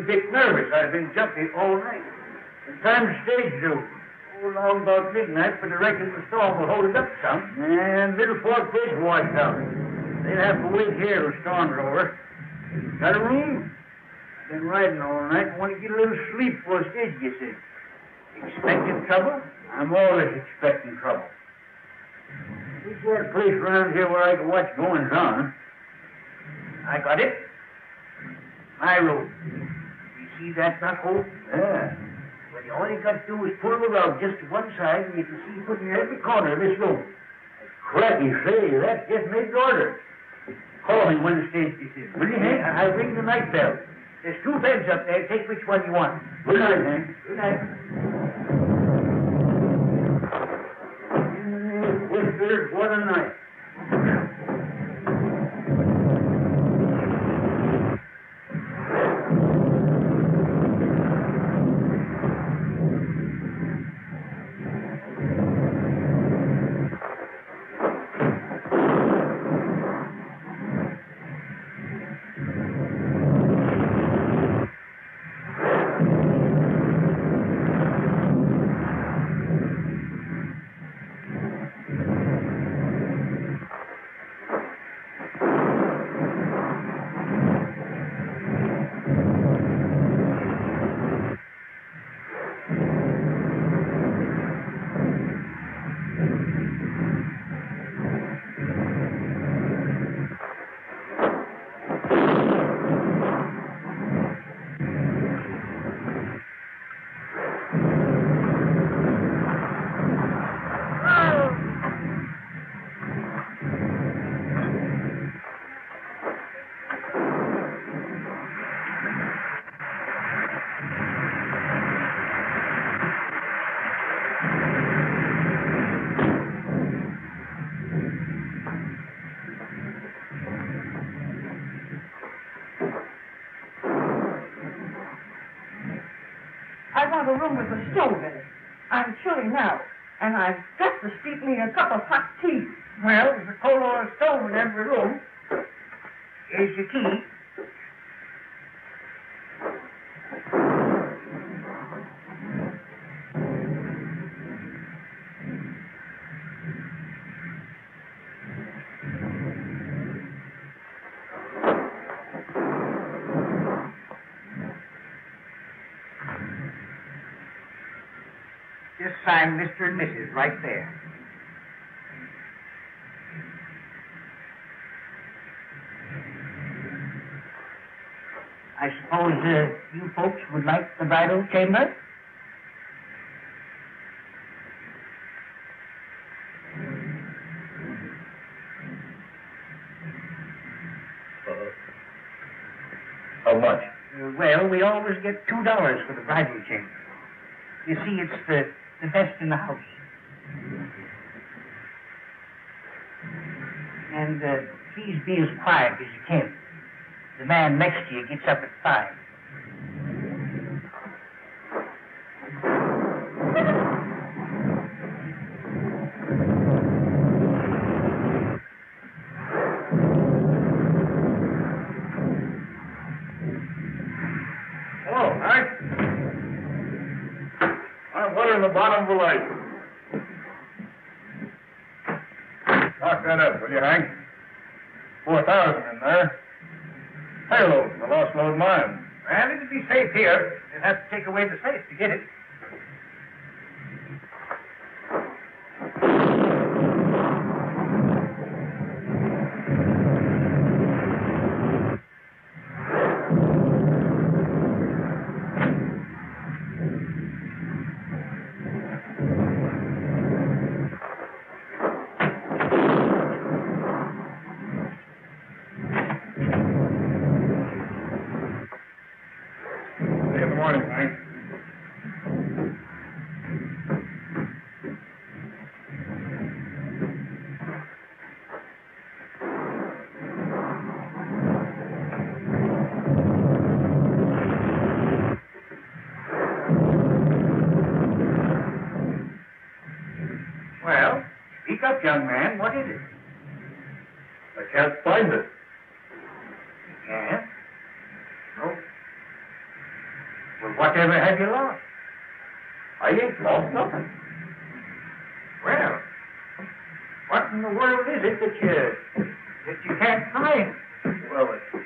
bit nervous. I've been jumpy all night. The time's stage due. Oh, long about midnight, but I reckon the storm will hold it up some. And Middle Fork Bridge washed out. They'll have to wait here till storm's over. Got a room? Been riding all night. Want to get a little sleep before stage gets in. Expecting trouble? I'm always expecting trouble. There's that place around here where I can watch goings on. I got it. My road. You see that knuckle? Yeah. Well, all you got to do is pull the rug just to one side, and you can see put in every corner of this room. Cracky, say, that just made the order. Call me when the stage gets in. Will you, Hank? I'll ring the night bell. There's 2 beds up there. Take which one you want. Good night, Hank. Good night. Whispers, what a night. A room with a stove in it. I'm chilly now, and I've got to steep me a cup of hot tea. Well, there's a coal oil stove in every room. Here's your key. Just sign Mr. and Mrs. right there. I suppose you folks would like the bridal chamber? How much? Well, we always get $2 for the bridal chamber. You see, it's the best in the house. And please be as quiet as you can. The man next to you gets up at 5. Hello, Hank. What in the bottom of the light? Lock that up, will you, Hank? 4,000 in there. Payload, the lost load mine. Well, it'll be safe here. You'll have to take away the safe to get it. Well, speak up, young man. What is it? I can't find it. Yeah? Oh. Whatever have you lost? I ain't lost nothing. Well, what in the world is it that you can't find? Well, it's something.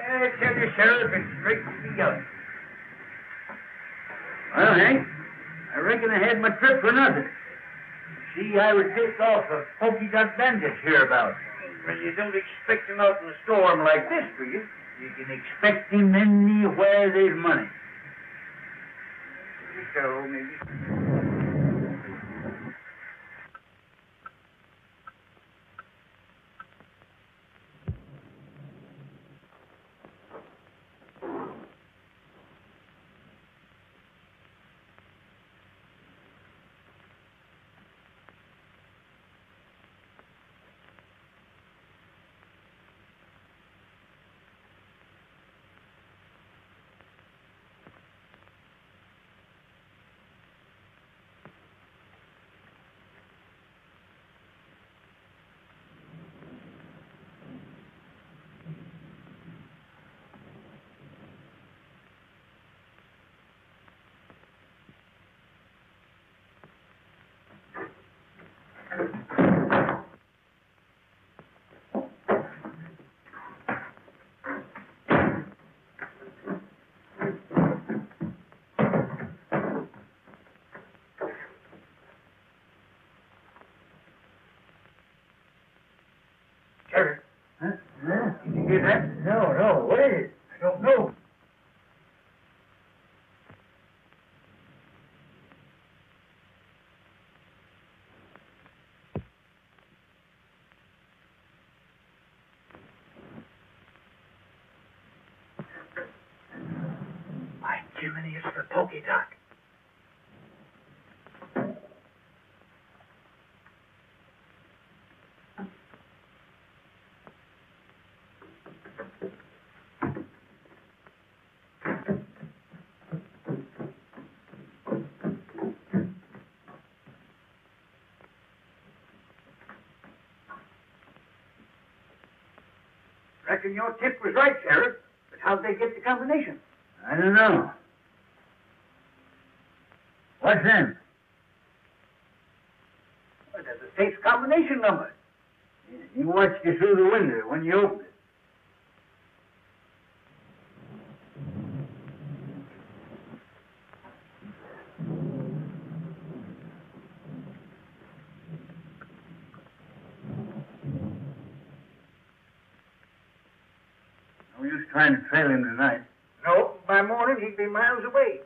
I tell you, Sheriff, it's straight to the young. Well, Hank, I reckon I had my trip for nothing. See, I was tipped off of pokey dot bandits hereabouts. Well, you don't expect him out in a storm like this, do you? You can expect him anywhere there's money. So, maybe. Sheriff. Huh? Did you hear that? No. What is it? I don't know. My Jiminy, it's the pokey doc. Reckon your tip was right, Sheriff. But how'd they get the combination? I don't know. What's in? Well, there's a safe combination number. He watched you through the window when you opened it. No use trying to trail him tonight. No, by morning he'd be miles away.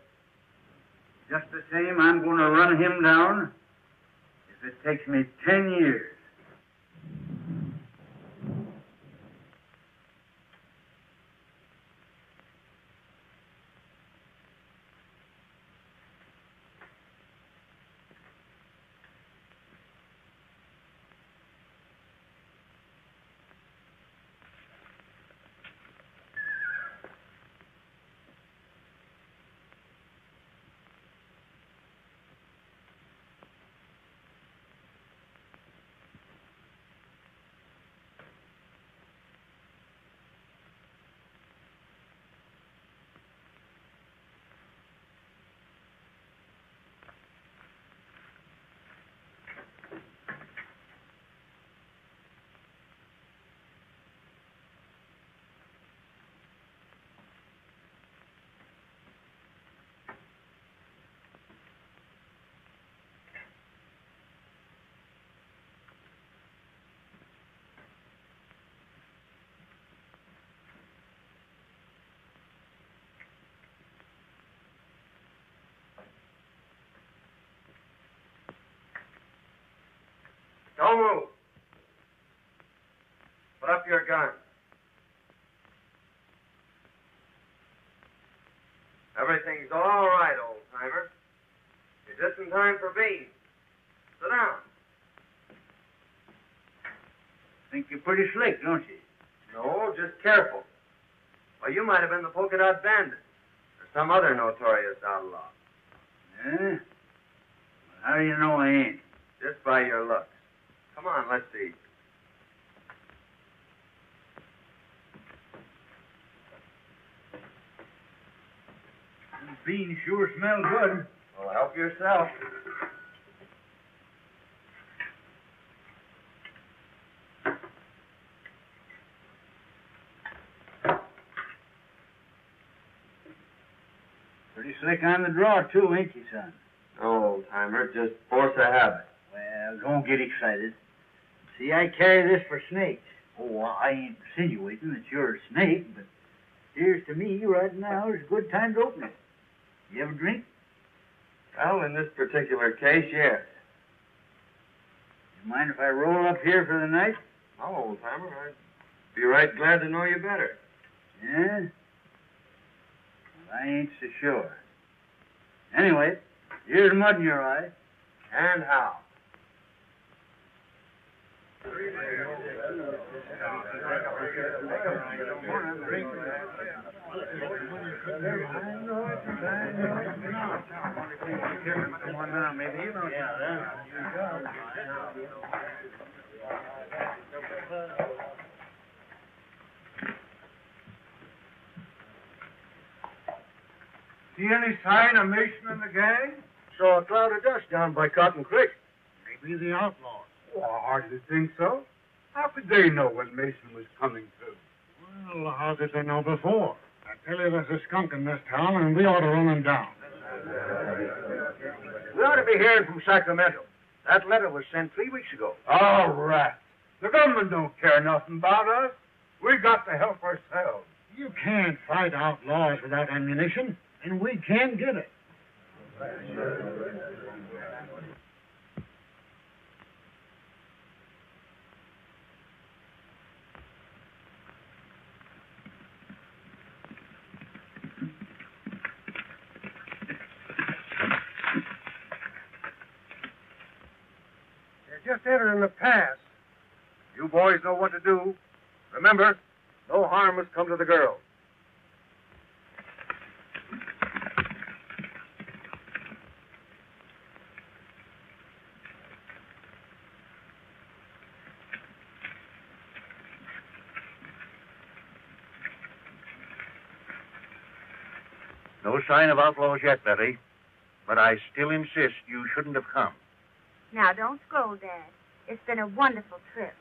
Just the same, I'm going to run him down if it takes me 10 years. Don't move. Put up your gun. Everything's all right, old-timer. You're just in time for beans. Sit down. Think you're pretty slick, don't you? No, just careful. Well, you might have been the polka dot bandit or some other notorious outlaw. Yeah? How do you know I ain't? Just by your looks. Come on, let's see. These beans sure smell good. Well, help yourself. Pretty slick on the draw, too, ain't you, son? No, old-timer, just force of habit. Well, don't get excited. See, I carry this for snakes. Oh, I ain't insinuating that you're a snake, but here's to me right now is a good time to open it. You have a drink? Well, in this particular case, yes. You mind if I roll up here for the night? No, old-timer, I'd be right glad to know you better. Yeah? Well, I ain't so sure. Anyway, here's mud in your eye. And how? See any sign of Mason and the gang? Saw a cloud of dust down by Cotton Creek. Maybe the outlaws. Oh, I hardly think so. How could they know when Mason was coming through? Well, how did they know before? I tell you, there's a skunk in this town, and we ought to run him down. We ought to be hearing from Sacramento. That letter was sent 3 weeks ago. All right. The government don't care nothing about us. We got to help ourselves. You can't fight outlaws without ammunition, and we can get it. You're just entering the pass. You boys know what to do. Remember, no harm must come to the girls. No sign of outlaws yet, Betty. But I still insist you shouldn't have come. Now, don't scold, Dad. It's been a wonderful trip.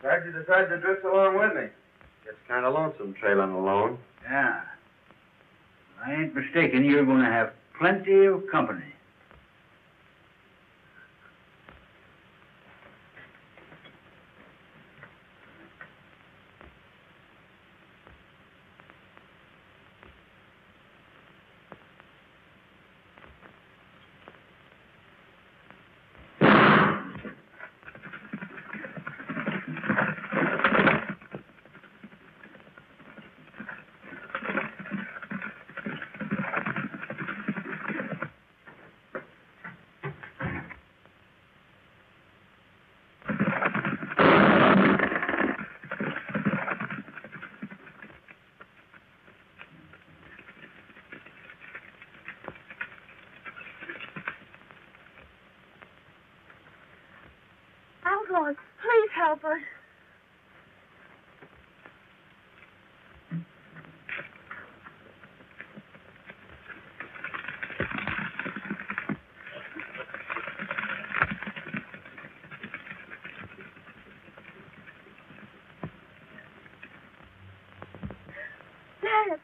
Glad you decided to drift along with me. Gets kind of lonesome trailing alone. Yeah. I ain't mistaken. You're going to have plenty of company. help us. Dad.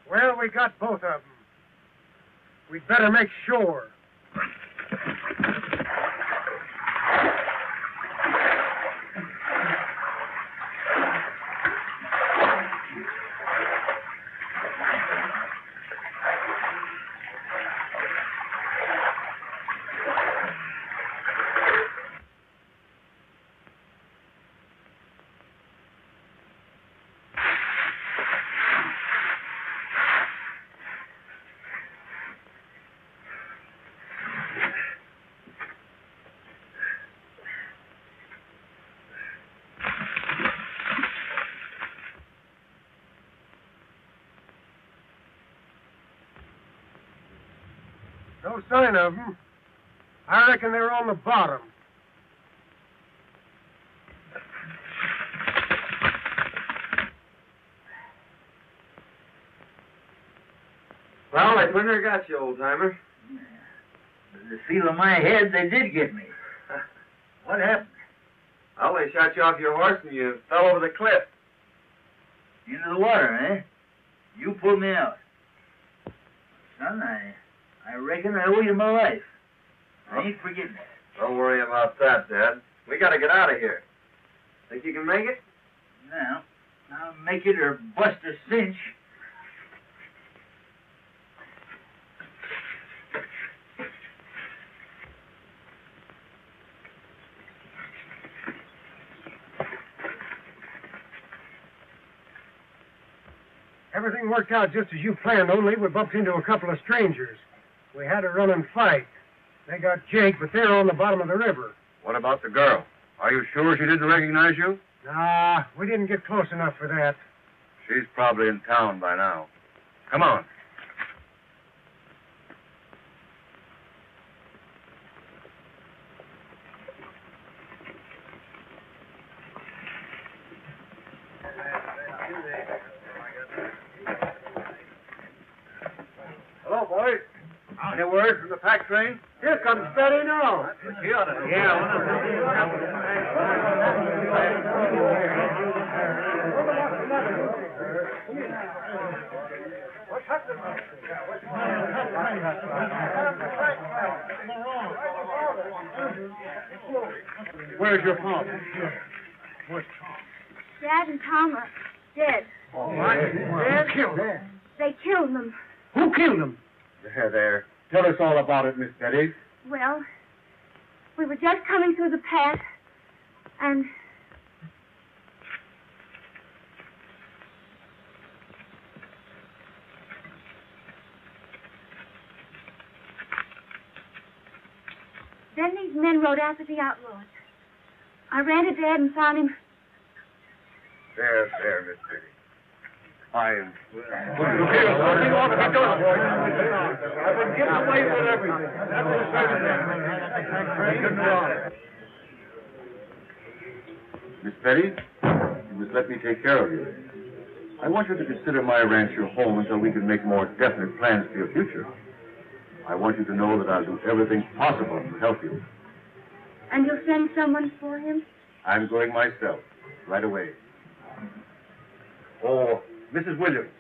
Well, we got both of them. We'd better make sure. No sign of them. I reckon they're on the bottom. Well, I never got you, old-timer. The feel of my head, they did get me. What happened? Well, they shot you off your horse and you fell over the cliff. Into the water, eh? You pulled me out. Son, I reckon I owe you my life. I ain't forgetting it. Don't worry about that, Dad. We gotta get out of here. Think you can make it? Now, I'll make it or bust a cinch. Everything worked out just as you planned, only we bumped into a couple of strangers. We had to run and fight. They got Jake, but they're on the bottom of the river. What about the girl? Are you sure she didn't recognize you? Nah, we didn't get close enough for that. She's probably in town by now. Come on. Hello, boys. Any word from the pack train? Here comes Betty now. Where's your father? What's Dad and Tom are dead. all right? Dead? Killed him. They killed them. Who killed him? There. Tell us all about it, Miss Betty. Well, we were just coming through the pass, and then these men rode after the outlaws. I ran to Dad and found him. There, Miss Betty. fine. I've been given away with everything. That's the second. Miss Betty, you must let me take care of you. I want you to consider my ranch your home until we can make more definite plans for your future. I want you to know that I'll do everything possible to help you. And you'll send someone for him? I'm going myself, right away. Oh, Mrs. Williams,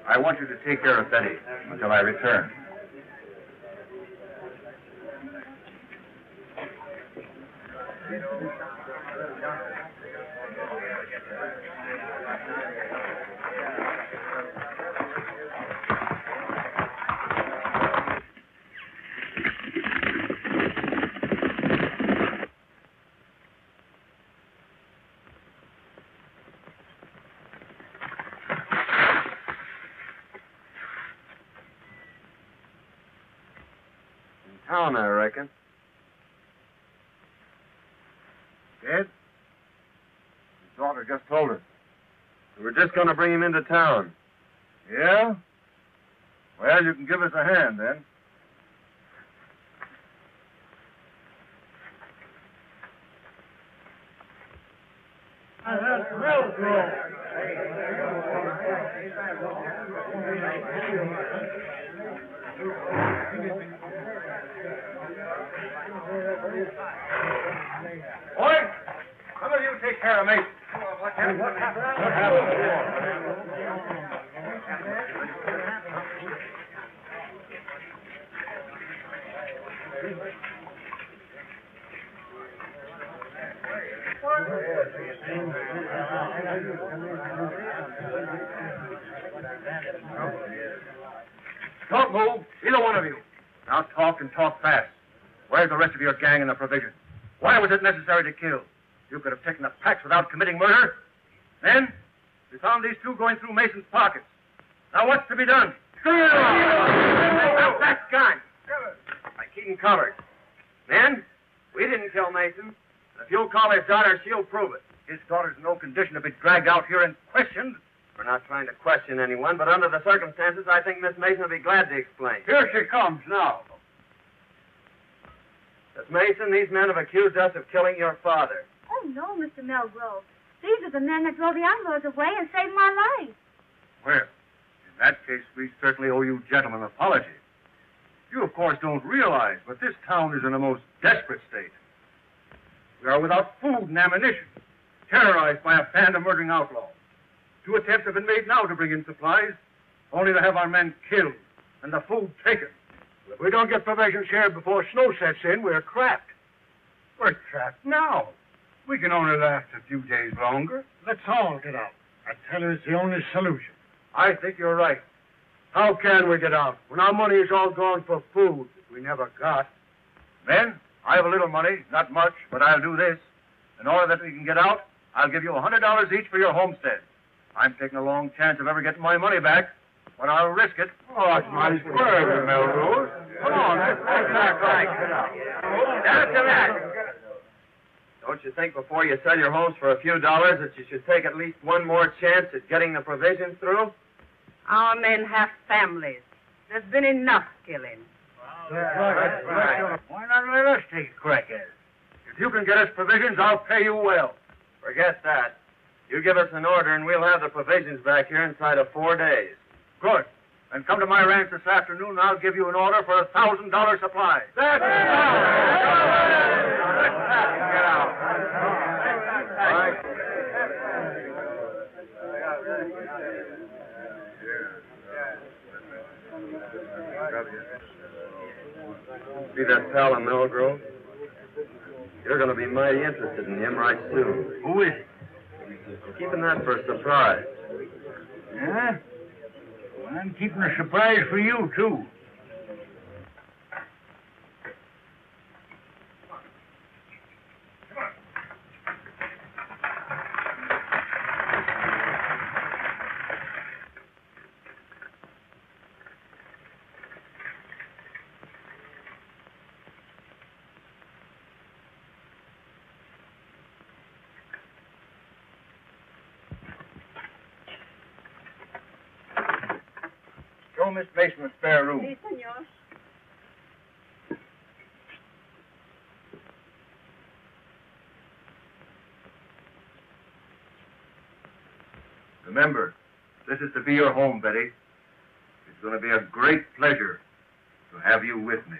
I want you to take care of Betty until I return. Town, I reckon. Dead? His daughter just told us. We're just going to bring him into town. Yeah? Well, you can give us a hand, then. Boy, some of you take care of me. What Don't move, either one of you. Now talk and talk fast. Where's the rest of your gang and the provisions? Why was it necessary to kill? You could have taken the packs without committing murder. Then, we found these two going through Mason's pockets. Now what's to be done? That gun! I keep him covered. Men, we didn't kill Mason. If you'll call his daughter, she'll prove it. His daughter's in no condition to be dragged out here and questioned. We're not trying to question anyone, but under the circumstances, I think Miss Mason will be glad to explain. Here she comes now. Miss Mason, these men have accused us of killing your father. Oh, no, Mr. Melgrove. These are the men that drove the outlaws away and saved my life. Well, in that case, we certainly owe you gentlemen an apology. You, of course, don't realize, but this town is in a most desperate state. We are without food and ammunition, terrorized by a band of murdering outlaws. 2 attempts have been made now to bring in supplies, only to have our men killed and the food taken. If we don't get provisions here before snow sets in, we're trapped. We're trapped now. We can only last a few days longer. Let's all get out. I tell you, it's the only solution. I think you're right. How can we get out when our money is all gone for food that we never got? Men, I have a little money, not much, but I'll do this. In order that we can get out, I'll give you $100 each for your homestead. I'm taking a long chance of ever getting my money back, but I'll risk it. Oh, it's my word, Melrose. Come on, that's right. Down to that. Don't you think before you sell your homes for a few dollars that you should take at least one more chance at getting the provisions through? Our men have families. There's been enough killing. That's right. Why not let us take a crack at it? If you can get us provisions, I'll pay you well. Forget that. You give us an order and we'll have the provisions back here inside of 4 days. Good. Then come to my ranch this afternoon and I'll give you an order for a $1,000 supply. That's Get out. All right. See that pal in Millgrove? You're going to be mighty interested in him right soon. Who is it? Keeping that for a surprise. Yeah? Well, I'm keeping a surprise for you, too. show Miss Mason a spare room. Sí, señor. Remember, this is to be your home, Betty. It's going to be a great pleasure to have you with me.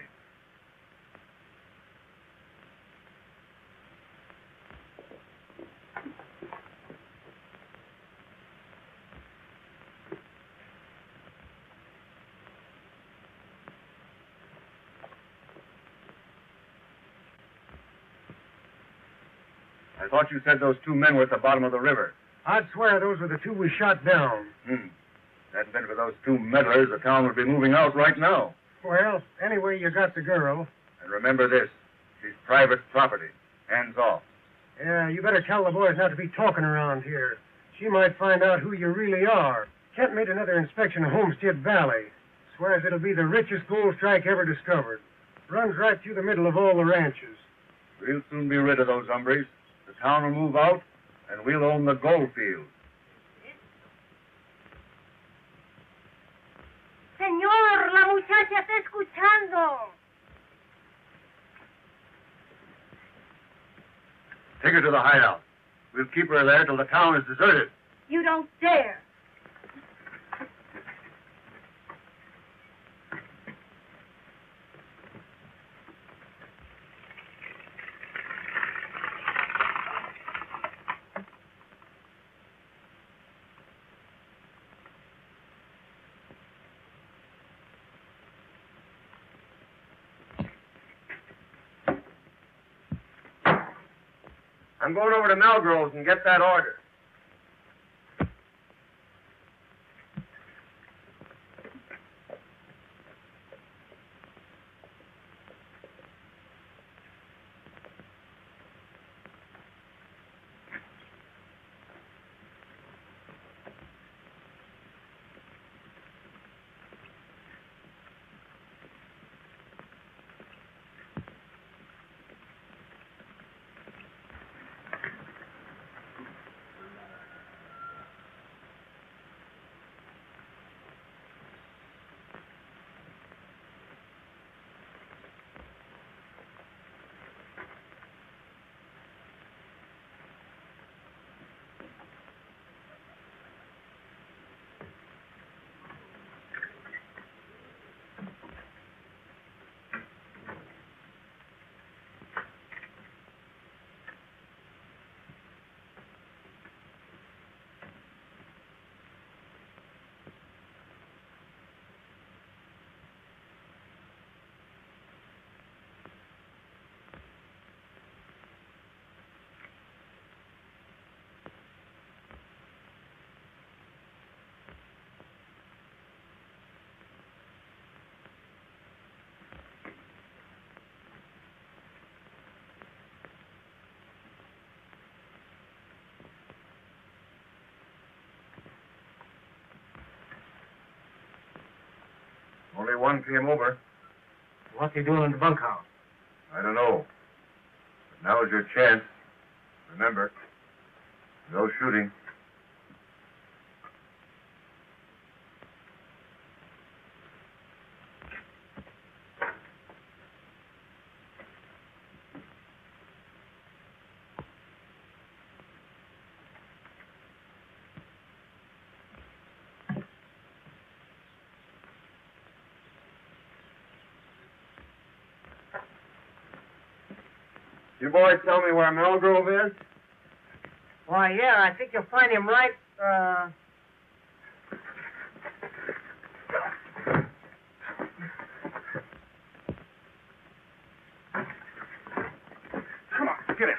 I thought you said those two men were at the bottom of the river. I'd swear those were the two we shot down. Hadn't been for those two meddlers, the town would be moving out right now. Well, anyway, you got the girl. And remember this, she's private property. Hands off. Yeah, you better tell the boys not to be talking around here. She might find out who you really are. Kent made another inspection of Homestead Valley. Swears it'll be the richest gold strike ever discovered. Runs right through the middle of all the ranches. We'll soon be rid of those hombres. The town will move out, and we'll own the gold field. Señor, la muchacha está escuchando. Take her to the hideout. We'll keep her there till the town is deserted. You don't dare. I'm going over to Melgrove's and get that order. Only one came over. What's he doing in the bunkhouse? I don't know. But now's your chance. Remember, no shooting. You boys tell me where Melgrove is? Why, yeah, I think you'll find him right, Come on, get it.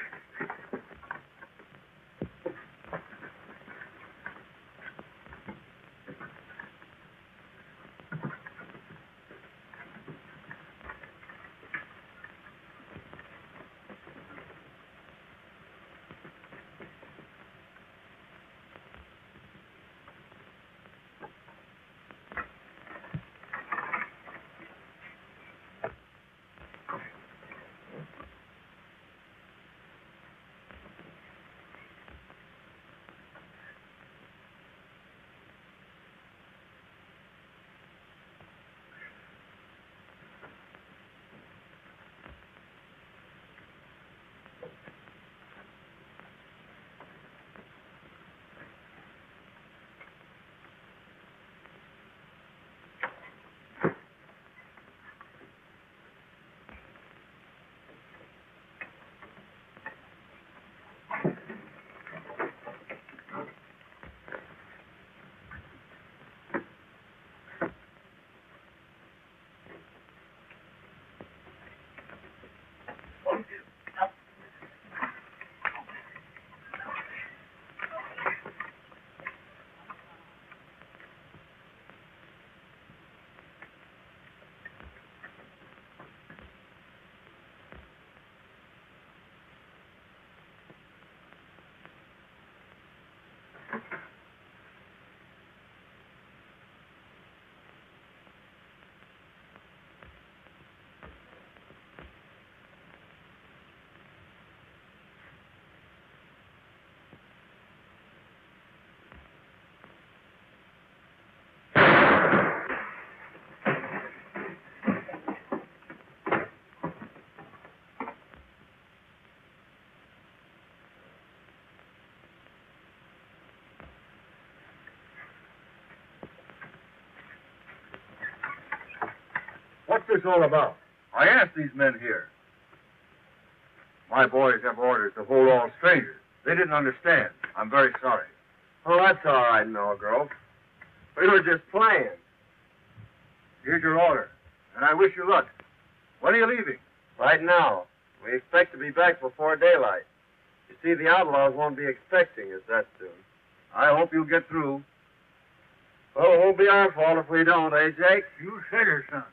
this all about? I asked these men here. My boys have orders to hold all strangers. They didn't understand. I'm very sorry. Oh, that's all right, Melgrove. We were just playing. Here's your order, and I wish you luck. When are you leaving? Right now. We expect to be back before daylight. You see, the outlaws won't be expecting us that soon. I hope you'll get through. Well, it won't be our fault if we don't, eh, Jake? You said it, son.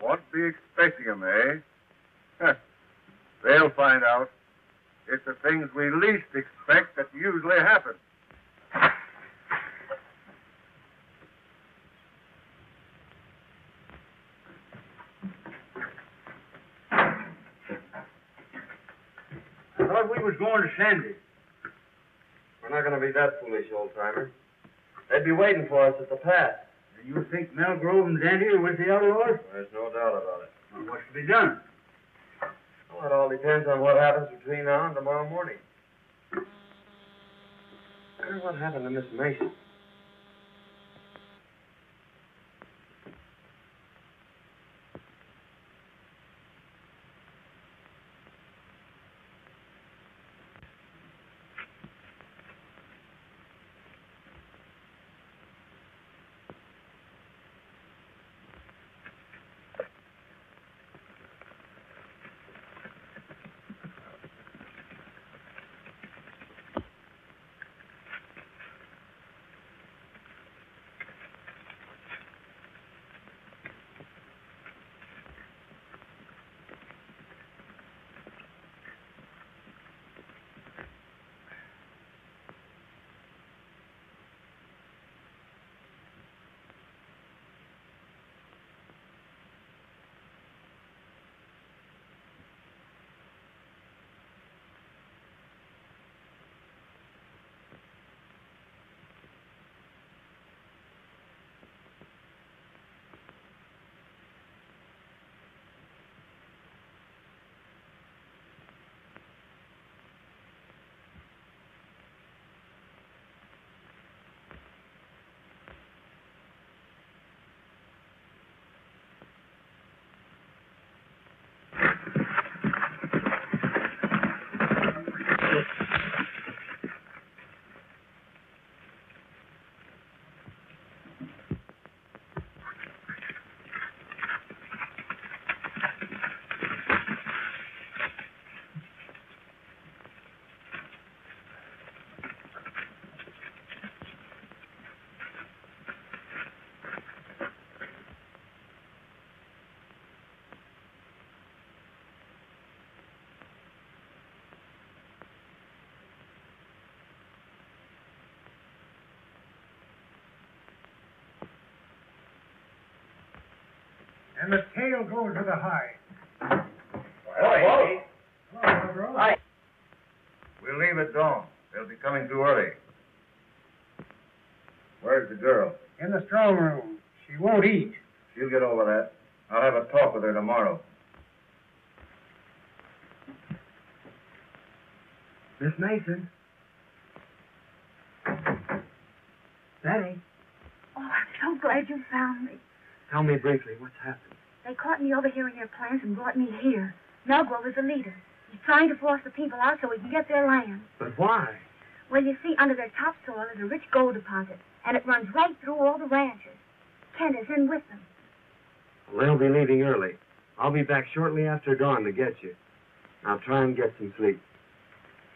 Won't be expecting them, eh? They'll find out. It's the things we least expect that usually happen. I thought we was going to Sandy. We're not going to be that foolish, old-timer. They'd be waiting for us at the pass. You think Melgrove and Sandy are with the outlaws? There's no doubt about it. Well, what's to be done? Well, it all depends on what happens between now and tomorrow morning. I wonder what happened to Miss Mason. And the tail goes to the hide. Hello, Hello, Melgrove. Hi. We'll leave at dawn. They'll be coming too early. Where's the girl? In the strong room. She won't eat. She'll get over that. I'll have a talk with her tomorrow. Miss Mason. Betty, Oh, I'm so glad you found me. tell me briefly what's happened. They caught me overhearing their plans and brought me here. Melgrove is the leader. He's trying to force the people out so he can get their land. But why? Well, you see, under their topsoil is a rich gold deposit, and it runs right through all the ranches. Kent is in with them. Well, they'll be leaving early. I'll be back shortly after dawn to get you. Now try and get some sleep.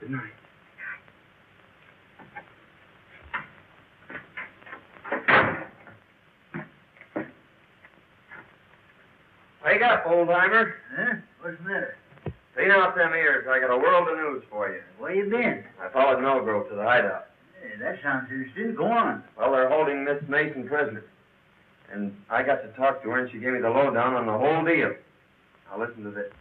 Good night. Wake up, old-timer. Huh? What's the matter? Clean out them ears. I got a world of news for you. Where you been? I followed Melgrove to the hideout. Hey, that sounds interesting. Go on. Well, they're holding Miss Mason prisoner. And I got to talk to her, and she gave me the lowdown on the whole deal. Now listen to this.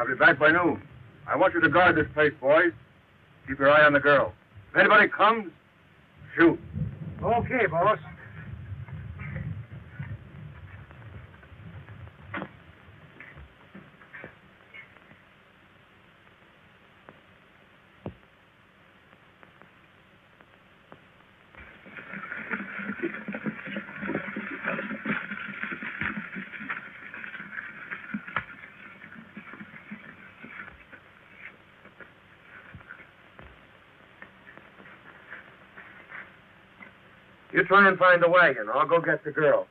I'll be back by noon. I want you to guard this place, boys. Keep your eye on the girl. If anybody comes, shoot. Okay, boss. You try and find the wagon. I'll go get the girl.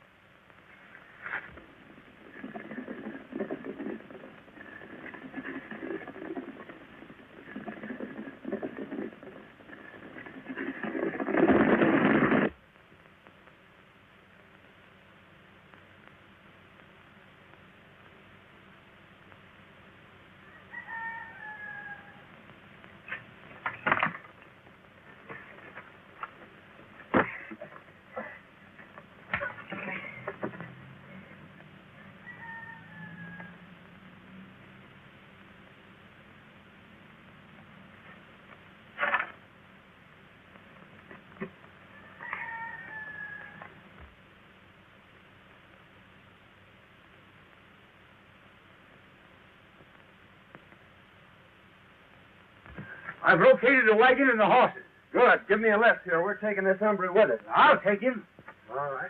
I've located the wagon and the horses. Good. Give me a lift here. We're taking this hombre with us. I'll take him. All right.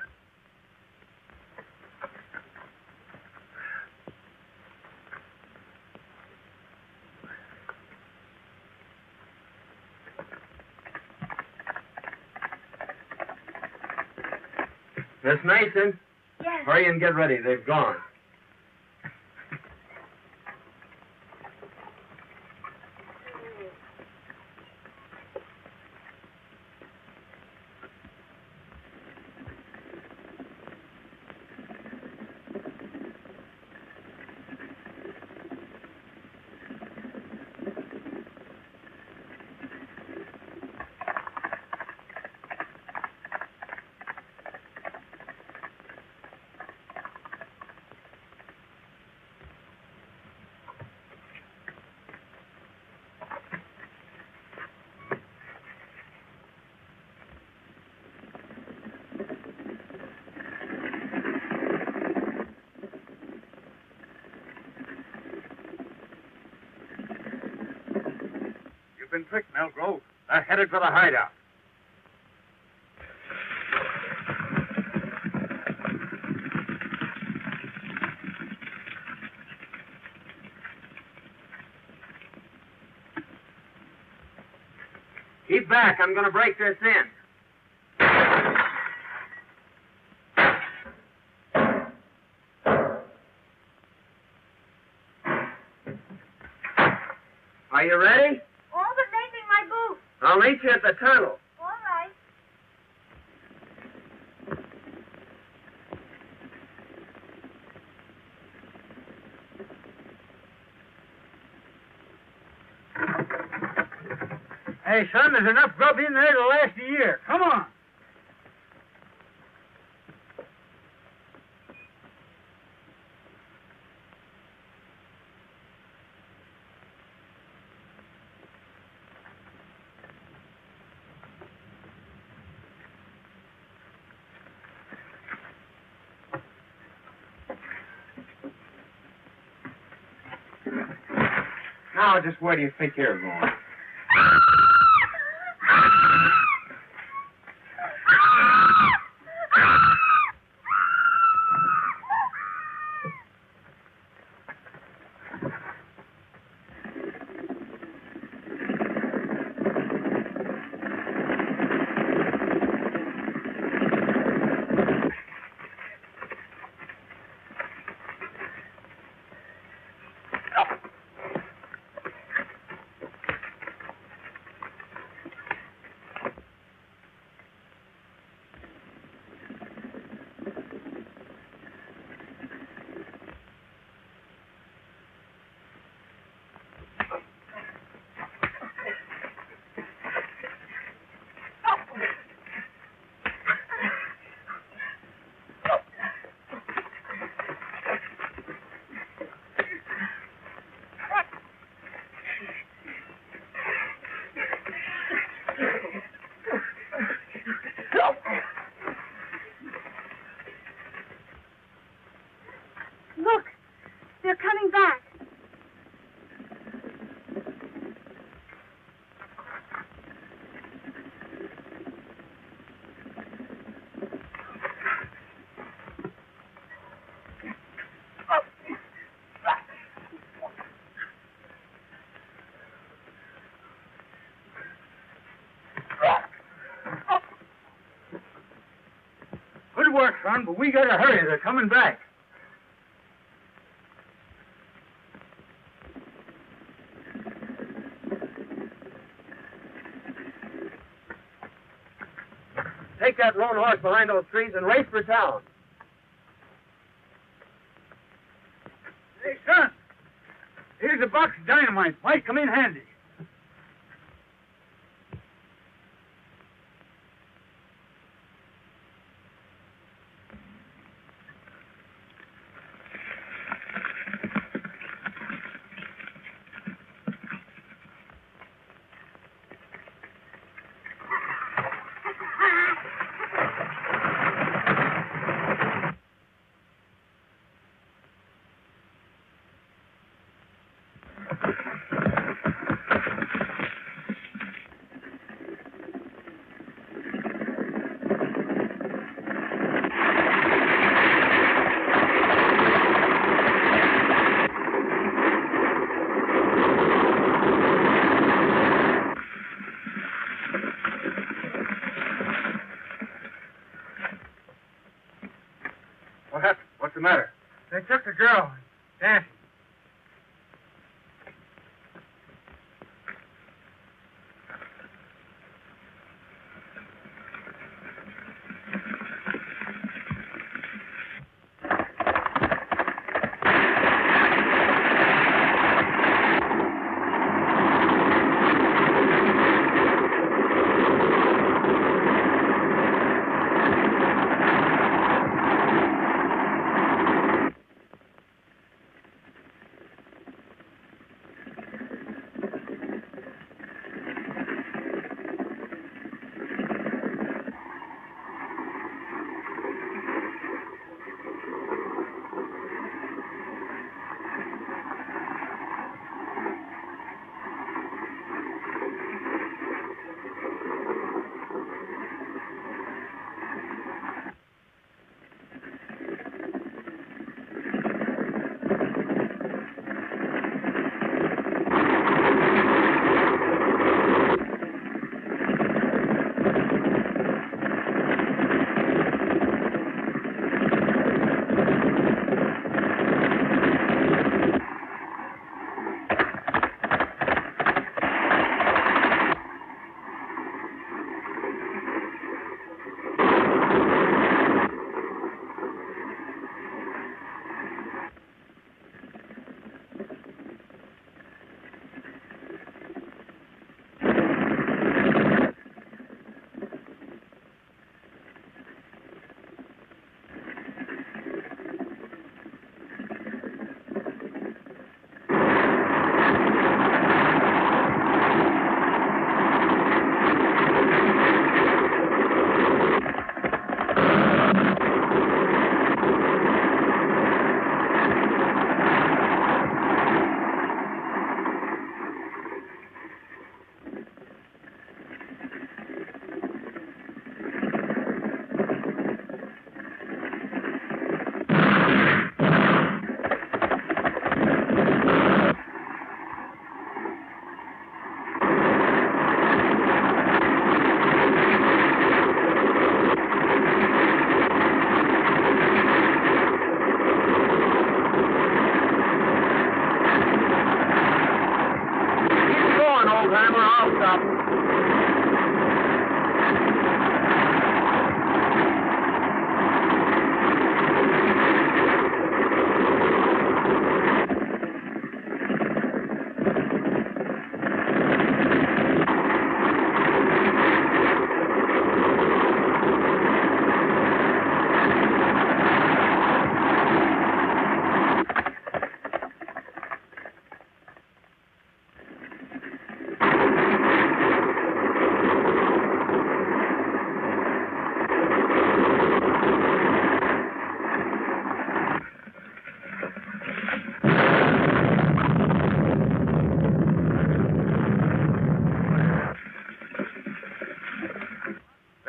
Miss Mason, Yes. hurry and get ready. They've gone. You've been tricked, Melgrove. They're headed for the hideout. Keep back. I'm going to break this in. Are you ready? All but making my boots. I'll meet you at the tunnel. All right. Hey, son, there's enough grub in there to last a year. Come on. Now, just where do you think you're going? son, but we gotta hurry. They're coming back. Take that lone horse behind those trees and race for town. Hey, son, here's a box of dynamite. Might come in handy. What happened? What's the matter? They took the girl. Dancing.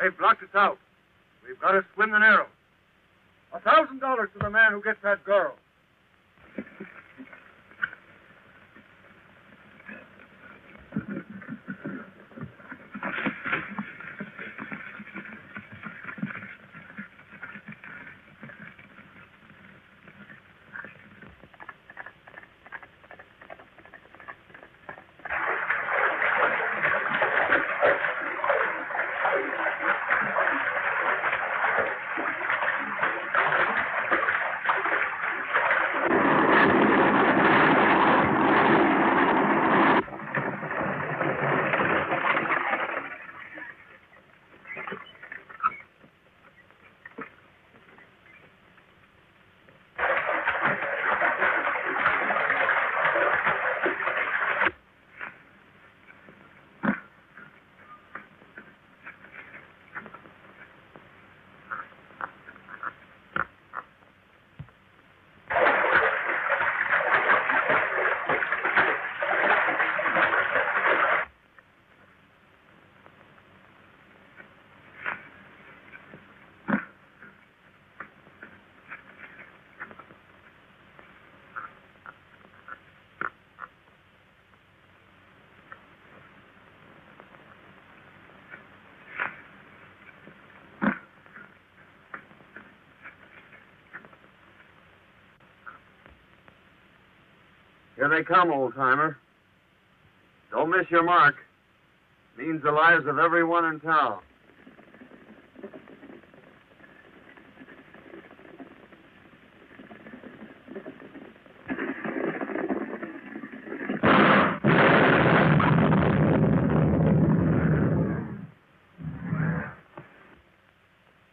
They've blocked us out. We've got to swim the narrows. $1,000 to the man who gets that girl. Here they come, old-timer. Don't miss your mark. Means the lives of everyone in town.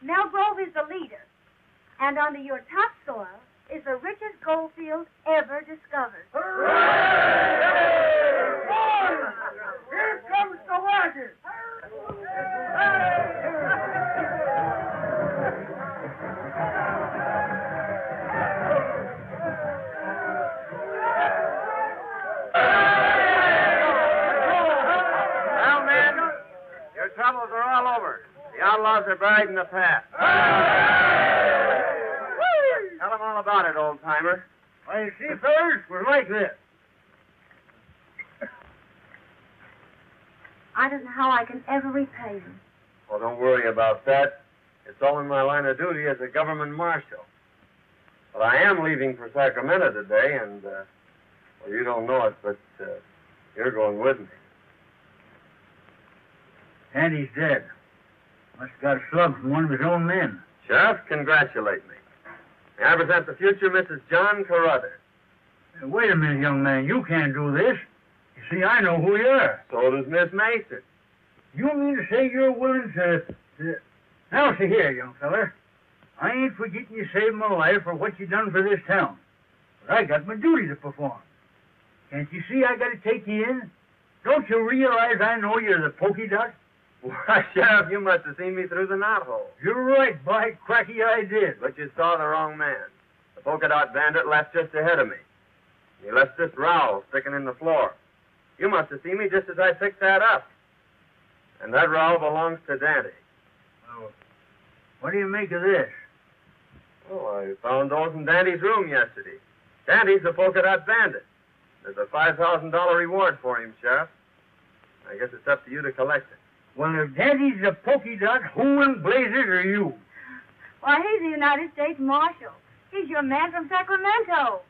Mel Grove is the leader, and under your topsoil is the richest gold field ever discovered. Here comes the wagon! Well, men, your troubles are all over. The outlaws are buried in the past. Tell them all about it, old-timer. Well, you see, fellas, we're like this. I don't know how I can ever repay you. Well, don't worry about that. It's all in my line of duty as a government marshal. But I am leaving for Sacramento today, and, well, you don't know it, but you're going with me. Andy's dead. Must have got a slug from one of his own men. Sheriff, congratulate me. May I present the future Mrs. John Carruthers. Wait a minute, young man. You can't do this. You see, I know who you are. So does Miss Mason. You mean to say you're willing to... Now, see here, young feller. I ain't forgetting you saved my life for what you done for this town. But I got my duty to perform. Can't you see I got to take you in? Don't you realize I know you're the pokey dot? Why, Sheriff, you must have seen me through the knothole. You're right, by cracky, I did. But you saw the wrong man. The polka dot bandit left just ahead of me. He left this rowel sticking in the floor. You must have seen me just as I picked that up. And that rowel belongs to Dante. Oh, what do you make of this? Oh, I found those in Dante's room yesterday. Dante's the polka dot bandit. There's a $5,000 reward for him, Sheriff. I guess it's up to you to collect it. Well, if Daddy's a pokey dot, who in blazes are you? Why, he's the United States Marshal. He's your man from Sacramento.